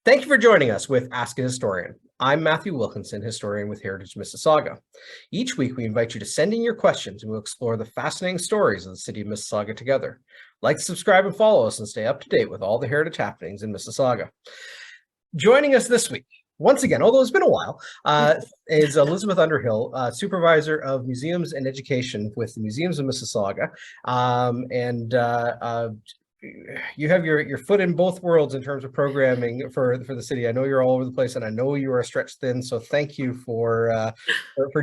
Thank you for joining us with Ask a Historian. I'm Matthew Wilkinson, historian with Heritage Mississauga. Each week, we invite you to send in your questions and we'll explore the fascinating stories of the city of Mississauga together. Like, subscribe, and follow us and stay up to date with all the heritage happenings in Mississauga. Joining us this week, once again, although it's been a while, is Elizabeth Underhill, Supervisor of Museums and Education with the Museums of Mississauga. You have your foot in both worlds in terms of programming for the city. I know you're all over the place, and I know you are stretched thin. So thank you for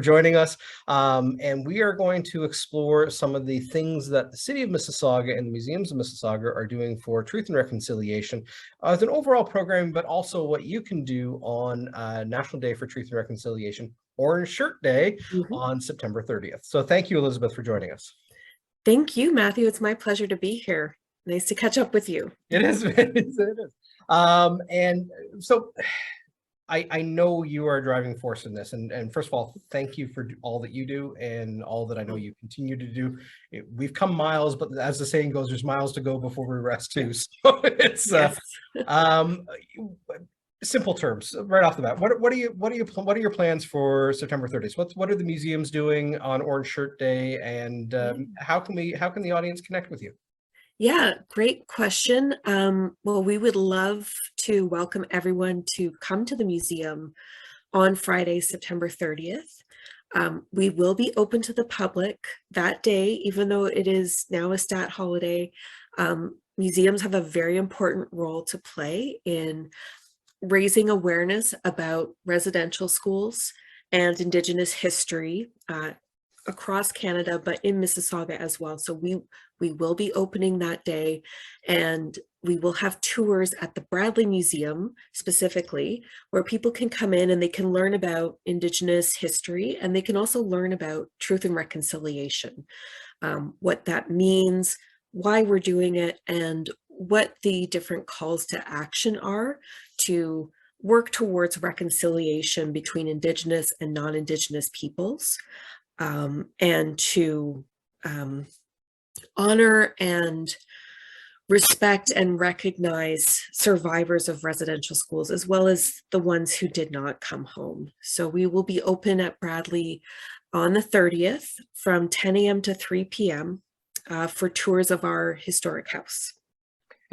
joining us. And we are going to explore some of the things that the city of Mississauga and the Museums of Mississauga are doing for truth and reconciliation as an overall program, but also what you can do on National Day for Truth and Reconciliation, Orange Shirt Day, on September 30th. So thank you, Elizabeth, for joining us. Thank you, Matthew. It's my pleasure to be here. Nice to catch up with you. It is. It is. And so I know you are a driving force in this. And first of all, thank you for all that you do and all that I know you continue to do. We've come miles, but as the saying goes, there's miles to go before we rest too. So it's simple terms right off the bat. What are your plans for September 30th? What are the museums doing on Orange Shirt Day, and how can the audience connect with you? Yeah, great question. Well, we would love to welcome everyone to come to the museum on Friday, September 30th. We will be open to the public that day, even though it is now a stat holiday. Museums have a very important role to play in raising awareness about residential schools and Indigenous history across Canada, but in Mississauga as well. So we will be opening that day, and we will have tours at the Bradley Museum specifically, where people can come in and they can learn about Indigenous history, and they can also learn about truth and reconciliation, what that means, why we're doing it, and what the different calls to action are to work towards reconciliation between Indigenous and non-Indigenous peoples. And to honor and respect and recognize survivors of residential schools, as well as the ones who did not come home. So we will be open at Bradley on the 30th from 10 a.m. to 3 p.m. For tours of our historic house.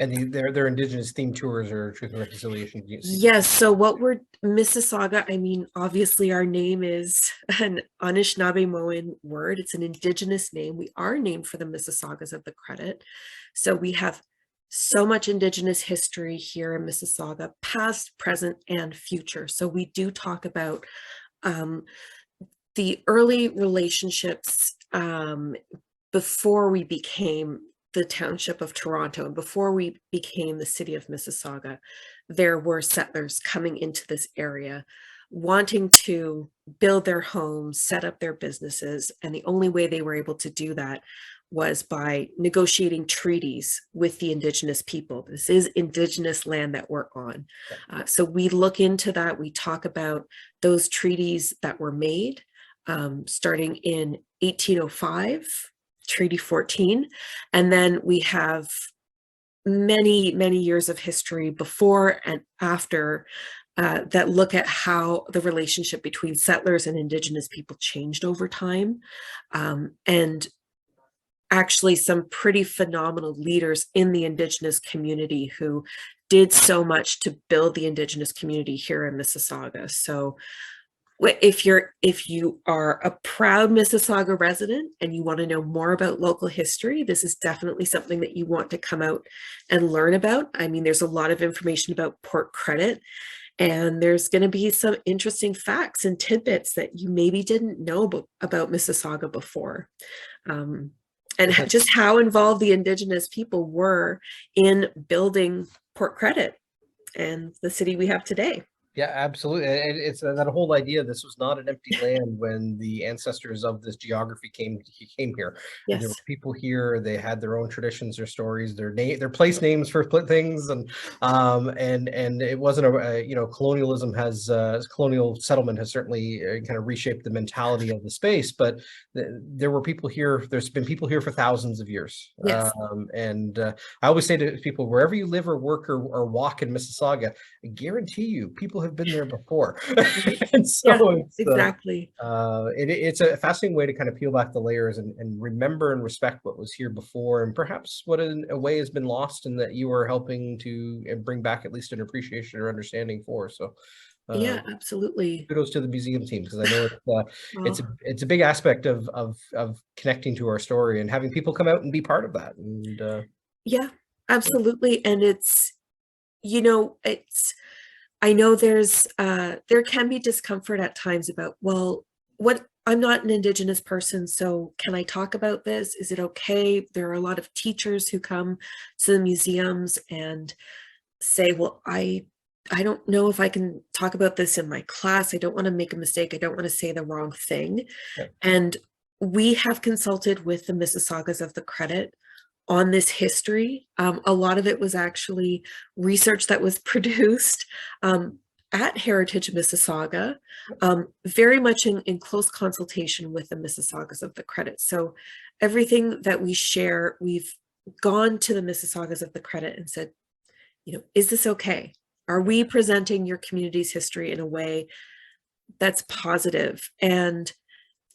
And they're Indigenous themed tours or truth and reconciliation? Yes. So what we're Mississauga, I mean, obviously our name is an Anishinaabe word. It's an Indigenous name. We are named for the Mississaugas of the credit. So we have so much Indigenous history here in Mississauga, past, present, and future. So we do talk about the early relationships before we became the township of Toronto, and before we became the city of Mississauga. There were settlers coming into this area wanting to build their homes, set up their businesses, and the only way they were able to do that was by negotiating treaties with the Indigenous people. This is Indigenous land that we're on. So we look into that. We talk about those treaties that were made starting in 1805, Treaty 14, and then we have many years of history before and after that look at how the relationship between settlers and Indigenous people changed over time, and actually some pretty phenomenal leaders in the Indigenous community who did so much to build the Indigenous community here in Mississauga. So if you are a proud Mississauga resident and you want to know more about local history, this is definitely something that you want to come out and learn about. I mean, there's a lot of information about Port Credit, and there's going to be some interesting facts and tidbits that you maybe didn't know about Mississauga before. And just how involved the Indigenous people were in building Port Credit and the city we have today. Yeah, absolutely. And it's that whole idea. This was not an empty land when the ancestors of this geography came here. And there were Yes. people here. They had their own traditions, their stories, their place names for things, and it wasn't colonialism colonial settlement has certainly kind of reshaped the mentality of the space. But there were people here. There's been people here for thousands of years. Yes. And I always say to people, wherever you live or work or walk in Mississauga, I guarantee you, people have been there before. Right. And Yeah, so exactly. it's a fascinating way to kind of peel back the layers and remember and respect what was here before, and perhaps what in a way has been lost, and that you are helping to bring back at least an appreciation or understanding for. So Yeah, absolutely. kudos to the museum team, because I know Well, it's a big aspect of connecting to our story and having people come out and be part of that. And yeah, absolutely. And it's I know there can be discomfort at times about, well, what I'm not an Indigenous person, so can I talk about this? Is it okay? There are a lot of teachers who come to the museums and say, well, I don't know if I can talk about this in my class. I don't want to make a mistake. I don't want to say the wrong thing. yeah. And we have consulted with the Mississaugas of the Credit on this history. A lot of it was actually research that was produced at Heritage Mississauga, very much in close consultation with the Mississaugas of the Credit. So everything that we share, we've gone to the Mississaugas of the Credit and said, is this okay? Are we presenting your community's history in a way that's positive? And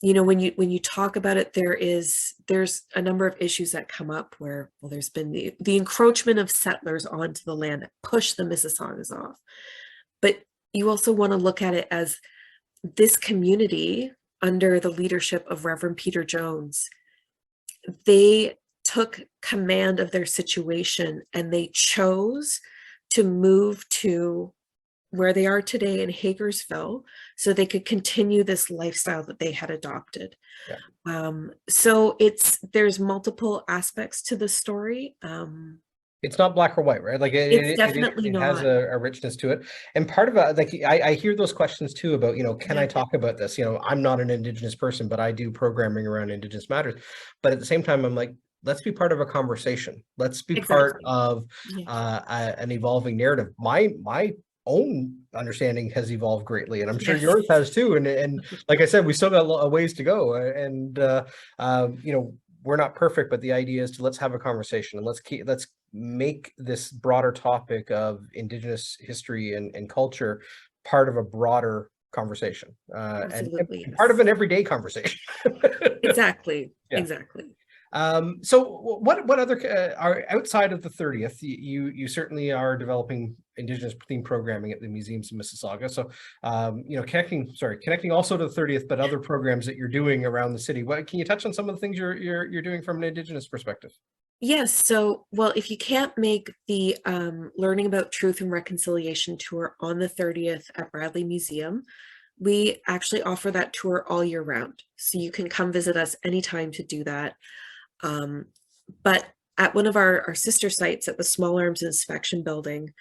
when you talk about it, there's a number of issues that come up where, well, there's been the encroachment of settlers onto the land that pushed the Mississaugas off. But you also want to look at it as this community, under the leadership of Reverend Peter Jones, they took command of their situation and they chose to move to where they are today in Hagersville, so they could continue this lifestyle that they had adopted. Yeah. So there's multiple aspects to the story. It's not black or white, right? Like It's definitely it has not. a richness to it. And part of it, like I hear those questions too about, can I Yeah, talk about this? I'm not an Indigenous person, but I do programming around Indigenous matters. But at the same time, I'm like, let's be part of a conversation. Let's be part exactly. of Yeah. an evolving narrative. My own understanding has evolved greatly, and I'm sure Yes. yours has too. And like I said, we still got a ways to go. And we're not perfect, but the idea is to let's have a conversation, and let's make this broader topic of Indigenous history and culture part of a broader conversation, and Absolutely. part of Yes. an everyday conversation. Exactly. Yeah. Exactly. So what other are outside of the 30th? You certainly are developing Indigenous themed programming at the Museums of Mississauga. So connecting also to the 30th, but other programs that you're doing around the city. What can you touch on some of the things you're doing from an Indigenous perspective? Yes. So, well, if you can't make the Learning About Truth and Reconciliation tour on the 30th at Bradley Museum, we actually offer that tour all year round. So you can come visit us anytime to do that. But at one of our sister sites at the Small Arms Inspection Building,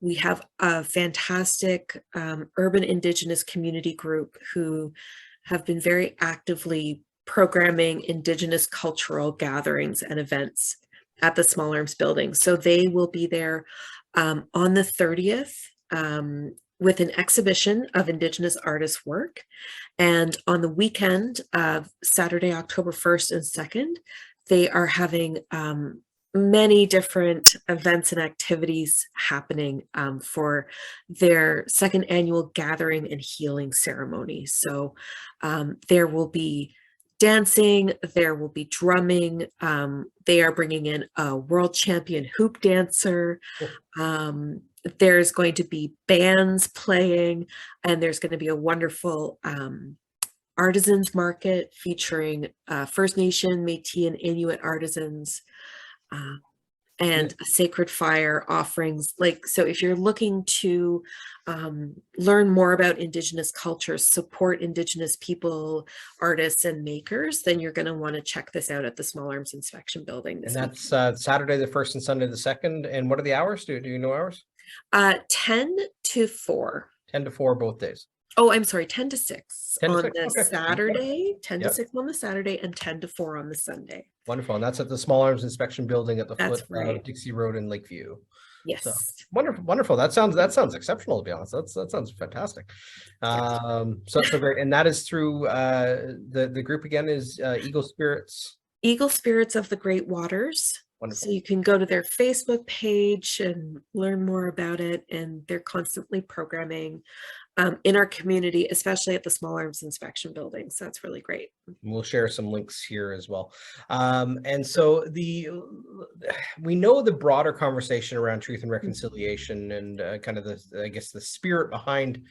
we have a fantastic urban Indigenous community group who have been very actively programming Indigenous cultural gatherings and events at the Small Arms building. So they will be there on the 30th with an exhibition of Indigenous artists' work. And on the weekend of Saturday, October 1st and 2nd, they are having many different events and activities happening for their second annual gathering and healing ceremony. So there will be dancing, there will be drumming. They are bringing in a world champion hoop dancer. There's going to be bands playing, and there's going to be a wonderful artisans market featuring First Nation, Métis, and Inuit artisans, and a sacred fire offerings. So if you're looking to learn more about Indigenous cultures, support Indigenous people, artists, and makers, then you're going to want to check this out at the Small Arms Inspection Building And this week. that's Saturday the 1st and Sunday the 2nd. And what are the hours? Do you know hours? 10 to 4. 10 to 4 both days. Oh, I'm sorry, 10 to 6 10 to on 6. the Okay. Saturday, 10 to Yep. 6 on the Saturday, and 10 to 4 on the Sunday. Wonderful. And that's at the Small Arms Inspection Building at the That's foot right. of Dixie Road in Lakeview. So Yes. wonderful, wonderful. That sounds exceptional, to be honest. That sounds fantastic. So great. And that is through the group again is Eagle Spirits. Eagle Spirits of the Great Waters. Wonderful. So you can go to their Facebook page and learn more about it. And they're constantly programming in our community, especially at the Small Arms Inspection Building. So that's really great. We'll share some links here as well. And so we know the broader conversation around truth and reconciliation and kind of I guess the spirit behind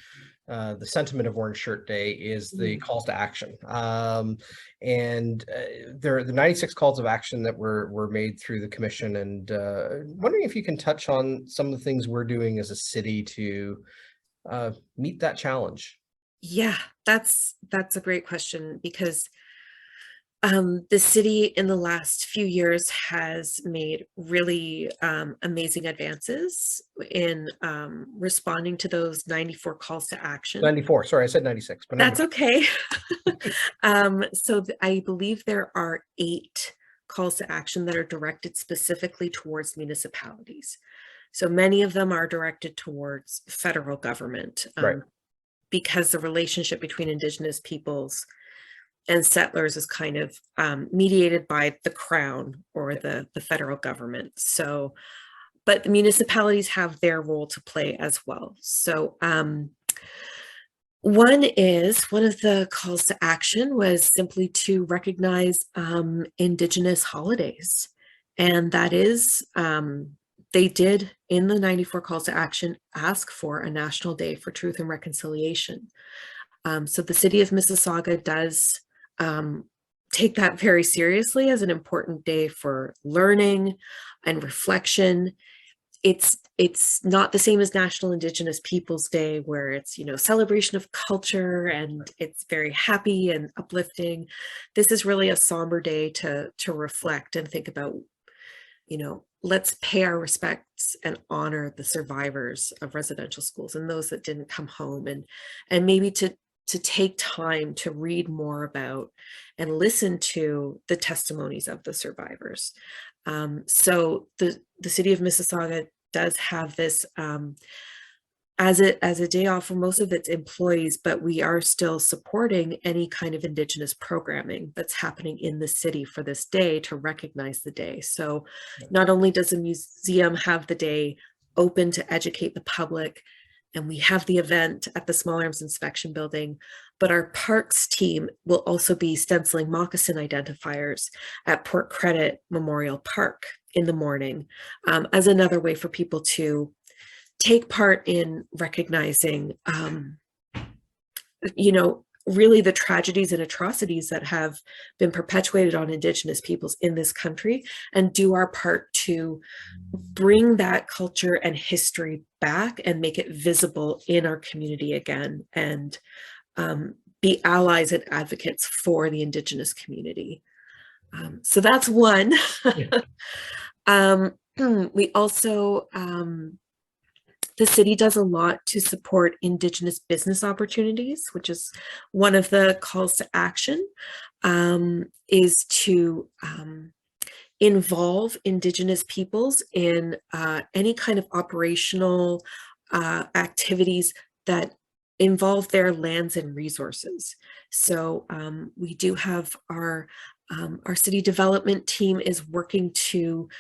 the sentiment of Orange Shirt Day is the calls to action. And there are the 96 calls of action that were made through the commission. And wondering if you can touch on some of the things we're doing as a city to meet that challenge. Yeah, that's a great question, because the city in the last few years has made really amazing advances in responding to those 94 calls to action. 94, sorry, I said 96, but that's okay. So I believe there are 8 calls to action that are directed specifically towards municipalities. So many of them are directed towards federal government, right, because the relationship between Indigenous peoples and settlers is kind of mediated by the Crown or the federal government. So, but the municipalities have their role to play as well. So one of the calls to action was simply to recognize Indigenous holidays. And that is, they did, in the 94 calls to action, ask for a National Day for Truth and Reconciliation. So the city of Mississauga does take that very seriously as an important day for learning and reflection. It's not the same as National Indigenous Peoples Day, where it's, celebration of culture and it's very happy and uplifting. This is really a somber day to reflect and think about, let's pay our respects and honor the survivors of residential schools and those that didn't come home, and maybe to take time to read more about and listen to the testimonies of the survivors. So the city of Mississauga does have this as a day off for most of its employees, but we are still supporting any kind of Indigenous programming that's happening in the city for this day to recognize the day. So not only does the museum have the day open to educate the public, and we have the event at the Small Arms Inspection Building, but our parks team will also be stenciling moccasin identifiers at Port Credit Memorial Park in the morning, as another way for people to take part in recognizing, really the tragedies and atrocities that have been perpetuated on Indigenous peoples in this country, and do our part to bring that culture and history back and make it visible in our community again, and be allies and advocates for the Indigenous community. So that's one. We also, the city does a lot to support Indigenous business opportunities, which is one of the calls to action, is to involve Indigenous peoples in any kind of operational activities that involve their lands and resources. So we do have our city development team is working to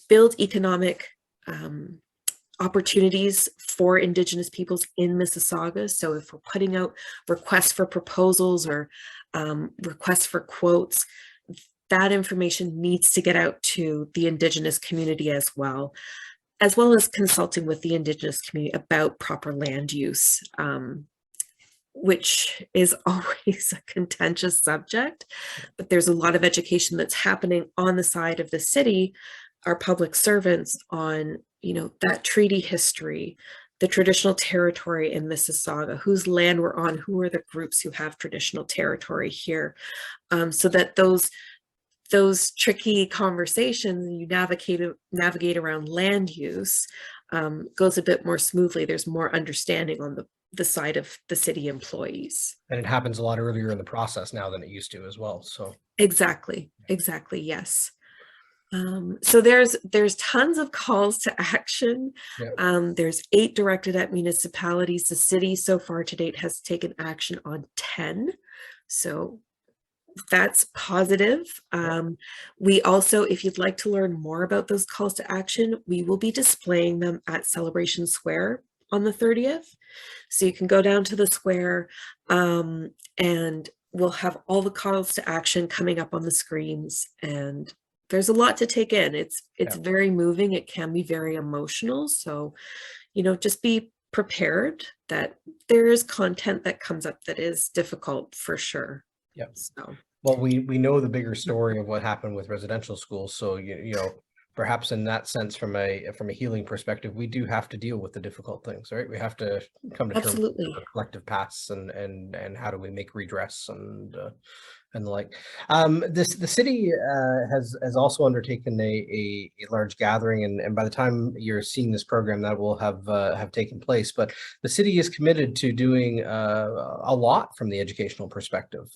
build economic opportunities for Indigenous peoples in Mississauga. So if we're putting out requests for proposals or requests for quotes, that information needs to get out to the Indigenous community as well as consulting with the Indigenous community about proper land use, which is always a contentious subject. But there's a lot of education that's happening on the side of the city, our public servants, on that treaty history, the traditional territory in Mississauga, whose land we're on, who are the groups who have traditional territory here, so that those those tricky conversations and you navigate around land use goes a bit more smoothly. There's more understanding on the side of the city employees. And it happens a lot earlier in the process now than it used to as well. So Exactly, yes. So there's tons of calls to action. yeah. There's 8 directed at municipalities. The city so far to date has taken action on 10. So that's positive. We also, if you'd like to learn more about those calls to action, we will be displaying them at Celebration Square on the 30th. So you can go down to the square and we'll have all the calls to action coming up on the screens, and there's a lot to take in. It's Yeah. very moving. It can be very emotional. So, just be prepared that there is content that comes up that is difficult for sure. Yep. So, well, we know the bigger story of what happened with residential schools. So perhaps in that sense, from a healing perspective, we do have to deal with the difficult things, right? We have to come to terms absolutely. with collective paths and how do we make redress and the like. The city has also undertaken a large gathering, and by the time you're seeing this program, that will have taken place. But the city is committed to doing a lot from the educational perspective.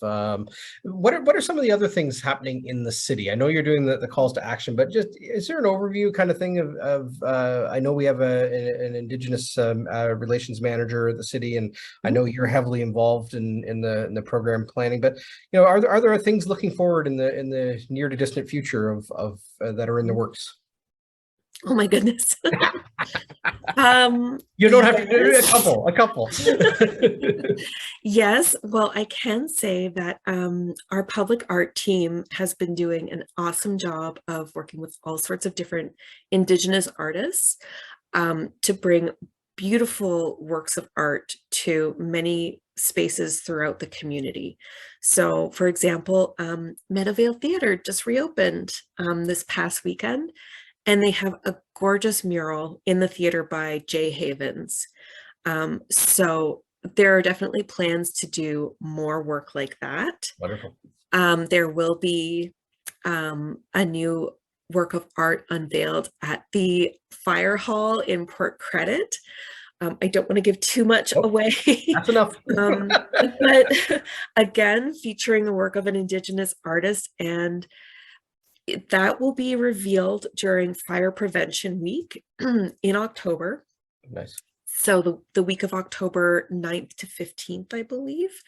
What are some of the other things happening in the city? I know you're doing the calls to action, but just is there an overview kind of thing of I know we have an Indigenous relations manager at the city, and I know you're heavily involved in the program planning, but are there things looking forward in the near to distant future of that are in the works? Oh my goodness. You don't have to do yes. a couple. Yes, well, I can say that our public art team has been doing an awesome job of working with all sorts of different Indigenous artists to bring beautiful works of art to many spaces throughout the community. So, for example, Meadowvale Theatre just reopened this past weekend, and they have a gorgeous mural in the theater by Jay Havens. So there are definitely plans to do more work like that. Wonderful. There will be a new work of art unveiled at the fire hall in Port Credit. I don't want to give too much away. That's enough. But again, featuring the work of an Indigenous artist, and that will be revealed during Fire Prevention Week in October. Nice. So the week of October 9th to 15th, I believe.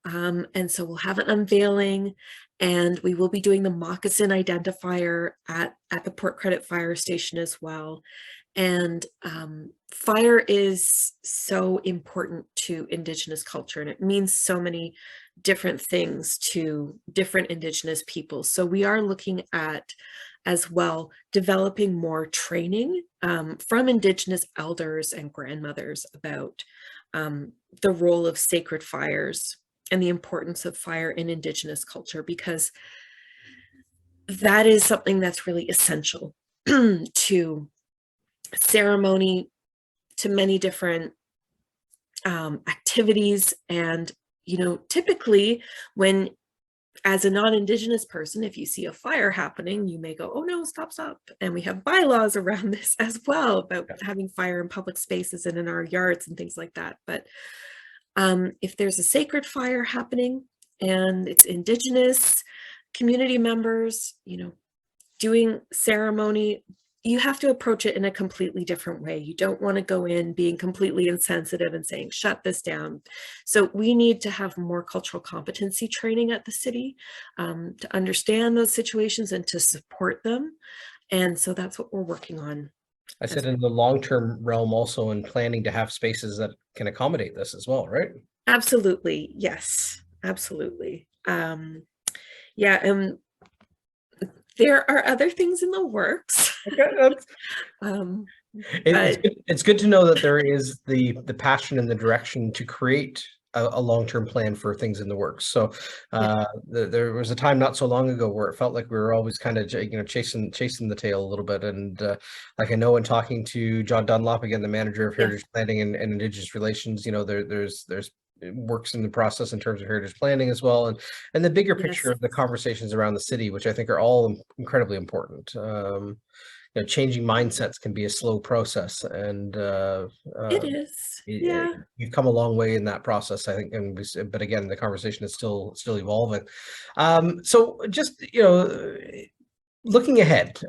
And so we'll have an unveiling, and we will be doing the moccasin identifier at the Port Credit Fire Station as well. And fire is so important to Indigenous culture, and it means so many different things to different Indigenous peoples. So we are looking at as well developing more training from Indigenous elders and grandmothers about the role of sacred fires and the importance of fire in Indigenous culture, because that is something that's really essential to ceremony, to many different activities. And typically when, as a non-Indigenous person, if you see a fire happening, you may go, oh no, stop. And we have bylaws around this as well about having fire in public spaces and in our yards and things like that. But if there's a sacred fire happening and it's Indigenous community members, doing ceremony, you have to approach it in a completely different way. You don't want to go in being completely insensitive and saying, shut this down. So we need to have more cultural competency training at the city to understand those situations and to support them. And so that's what we're working on. I said in the long-term realm also, in planning to have spaces that can accommodate this as well, right? Absolutely. Yes, absolutely. Yeah. And there are other things in the works. Okay, it's good to know that there is the passion and the direction to create a long-term plan for things in the works. So there was a time not so long ago where it felt like we were always kind of chasing the tail a little bit. And like I know in talking to John Dunlop, again, the manager of Heritage Planning and Indigenous Relations, there's works in the process in terms of heritage planning as well, and the bigger picture Yes, of the conversations around the city, which I think are all incredibly important. Changing mindsets can be a slow process, and it uh, is. y- Yeah. you've come a long way in that process, I think. But again, the conversation is still evolving. So just looking ahead,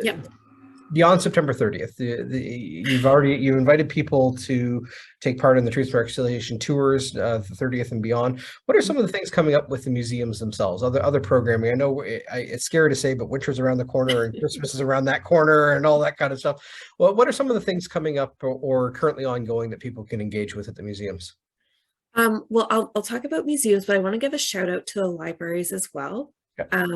Yeah. beyond September 30th, you've invited people to take part in the Truth and Reconciliation tours, the 30th and beyond. What are some of the things coming up with the museums themselves? Other programming? I know it's scary to say, but winter's around the corner and Christmas is around that corner and all that kind of stuff. Well, what are some of the things coming up or currently ongoing that people can engage with at the museums? Well, I'll talk about museums, but I want to give a shout out to the libraries as well. Yeah,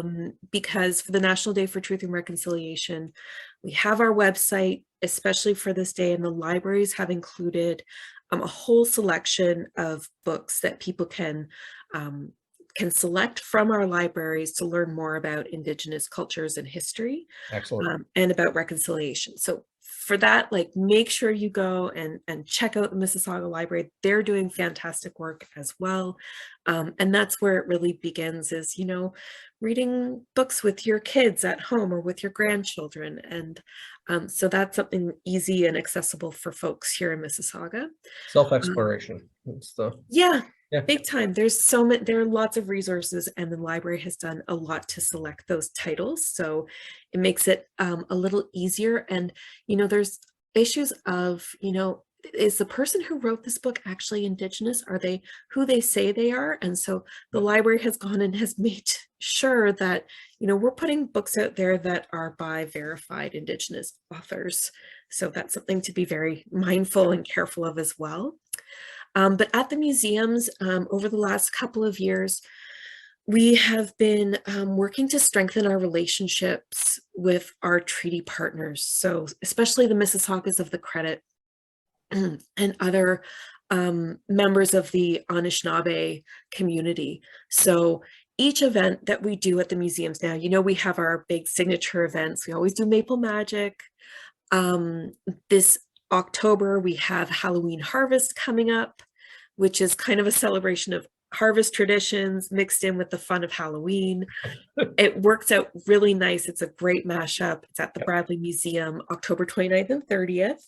Because for the National Day for Truth and Reconciliation, we have our website, especially for this day, and the libraries have included a whole selection of books that people can select from our libraries to learn more about Indigenous cultures and history, excellent. and about reconciliation. So for that, like, make sure you go and check out the Mississauga Library. They're doing fantastic work as well. And that's where it really begins, is, reading books with your kids at home or with your grandchildren. And so that's something easy and accessible for folks here in Mississauga. Um, Self-exploration. It's the yeah, Yeah. big time. There are lots of resources, and the library has done a lot to select those titles. So it makes it a little easier. And, there's issues of, is the person who wrote this book actually Indigenous? Are they who they say they are? And so the library has gone and has made sure that, we're putting books out there that are by verified Indigenous authors. So that's something to be very mindful and careful of as well. But at the museums, over the last couple of years, we have been working to strengthen our relationships with our treaty partners. So especially the Mississaugas of the Credit and other members of the Anishinaabe community. So each event that we do at the museums now, we have our big signature events. We always do Maple Magic. Um, this October, we have Halloween Harvest coming up, which is kind of a celebration of harvest traditions mixed in with the fun of Halloween. It works out really nice. It's a great mashup. It's at the Bradley Museum, October 29th and 30th.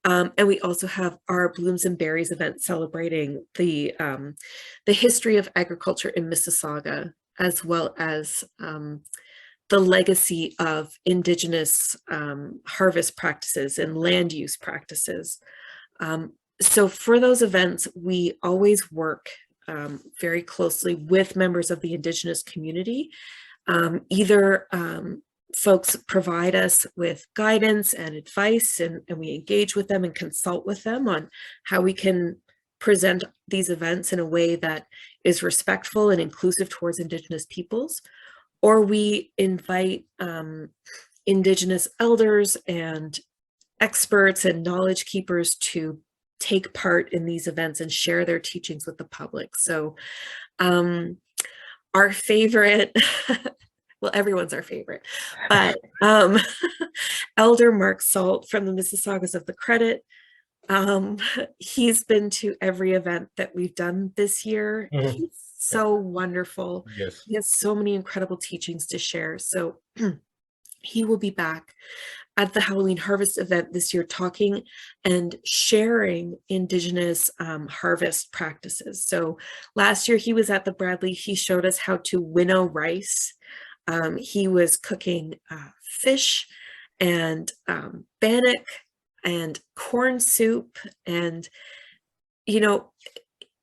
And we also have our Blooms and Berries event celebrating the history of agriculture in Mississauga, as well as the legacy of Indigenous harvest practices and land use practices. So for those events, we always work very closely with members of the Indigenous community. Either folks provide us with guidance and advice, and we engage with them and consult with them on how we can present these events in a way that is respectful and inclusive towards Indigenous peoples. Or we invite Indigenous elders and experts and knowledge keepers to take part in these events and share their teachings with the public. So our favorite, well, everyone's our favorite, but Elder Mark Salt from the Mississaugas of the Credit, he's been to every event that we've done this year. Mhm. He's so wonderful. Yes. He has so many incredible teachings to share. So he will be back at the Halloween Harvest event this year, talking and sharing Indigenous harvest practices. So last year he was at the Bradley. He showed us how to winnow rice. He was cooking fish and bannock and corn soup. And,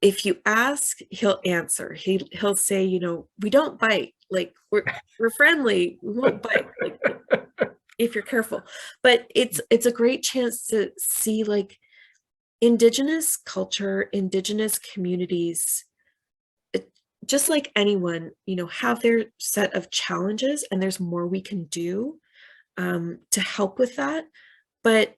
if you ask, he'll answer. He'll say, we don't bite. Like, we're friendly. We won't bite. Like, if you're careful. But it's a great chance to see, like, Indigenous culture, Indigenous communities, just like anyone, have their set of challenges, and there's more we can do to help with that. But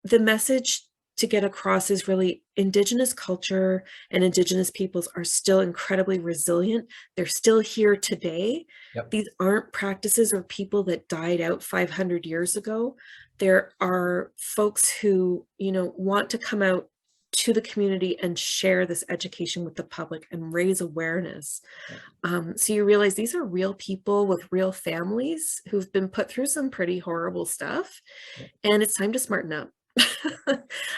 the message to get across is really Indigenous culture and Indigenous peoples are still incredibly resilient. They're still here today. Yep. These aren't practices or people that died out 500 years ago. There are folks who, want to come out to the community and share this education with the public and raise awareness. So you realize these are real people with real families who've been put through some pretty horrible stuff, and it's time to smarten up.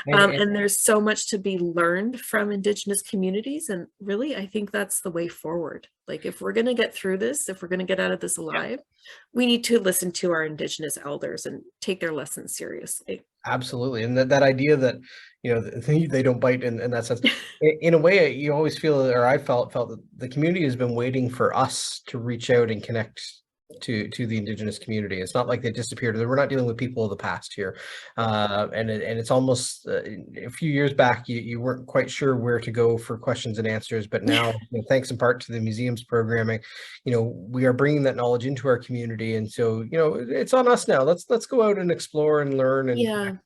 And And there's so much to be learned from Indigenous communities. And really, I think that's the way forward. Like, if we're going to get through this, if we're going to get out of this alive, we need to listen to our Indigenous elders and take their lessons seriously. absolutely. And that idea that, they don't bite in that sense. In a way, you always feel, or I felt that the community has been waiting for us to reach out and connect to the Indigenous community. It's not like they disappeared. We're not dealing with people of the past here. And it's almost a few years back, you weren't quite sure where to go for questions and answers, but now, thanks in part to the museum's programming, we are bringing that knowledge into our community. And so, it's on us now. Let's go out and explore and learn and Yeah,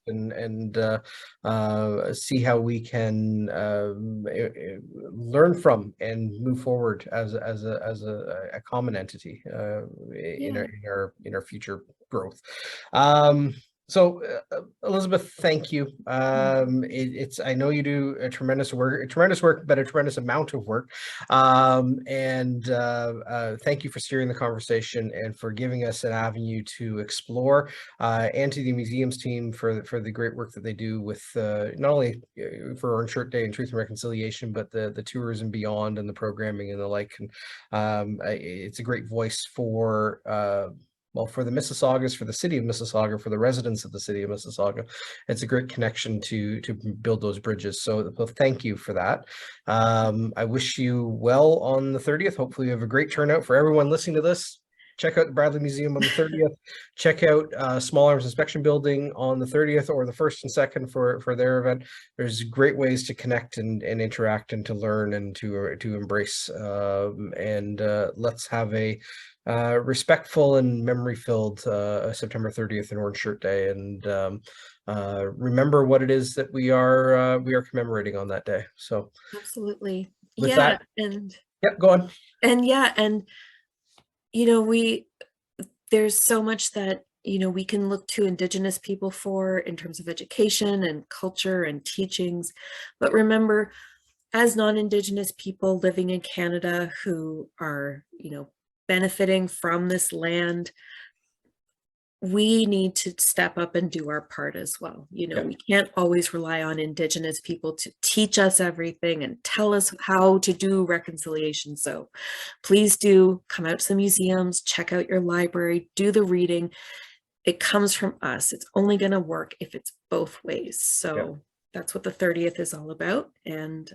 see how we can learn from and move forward as a common entity in our future growth. So Elizabeth, thank you. It's I know you do a tremendous work, but a tremendous amount of work. And thank you for steering the conversation and for giving us an avenue to explore, and to the museums team for the great work that they do with not only for Orange Shirt Day and Truth and Reconciliation, but the tours and beyond and the programming and the like. And it's a great voice for for the Mississaugas, for the city of Mississauga, for the residents of the city of Mississauga. It's a great connection to build those bridges. So thank you for that. I wish you well on the 30th. Hopefully you have a great turnout. For everyone listening to this, check out the Bradley Museum on the 30th. Check out Small Arms Inspection Building on the 30th, or the 1st and 2nd for their event. There's great ways to connect and interact and to learn and to embrace. Let's have a respectful and memory-filled September 30th and Orange Shirt Day, and remember what it is that we are commemorating on that day. So absolutely. with that, And go on. and there's so much that we can look to Indigenous people for in terms of education and culture and teachings. But remember, as non-Indigenous people living in Canada who are benefiting from this land, we need to step up and do our part as well. We can't always rely on Indigenous people to teach us everything and tell us how to do reconciliation. So please do come out to the museums, check out your library, do the reading. It comes from us. It's only going to work if it's both ways. So that's what the 30th is all about. And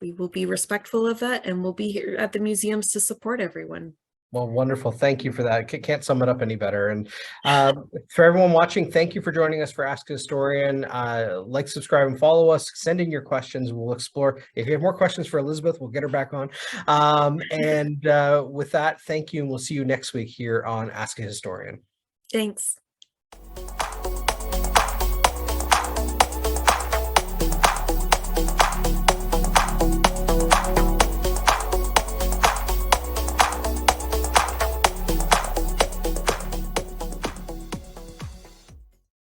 we will be respectful of that, and we'll be here at the museums to support everyone. Well, wonderful. Thank you for that. Can't sum it up any better. And for everyone watching, thank you for joining us for Ask a Historian. Like, subscribe, and follow us. Send in your questions. We'll explore. If you have more questions for Elizabeth, we'll get her back on. With that, thank you, and we'll see you next week here on Ask a Historian. Thanks.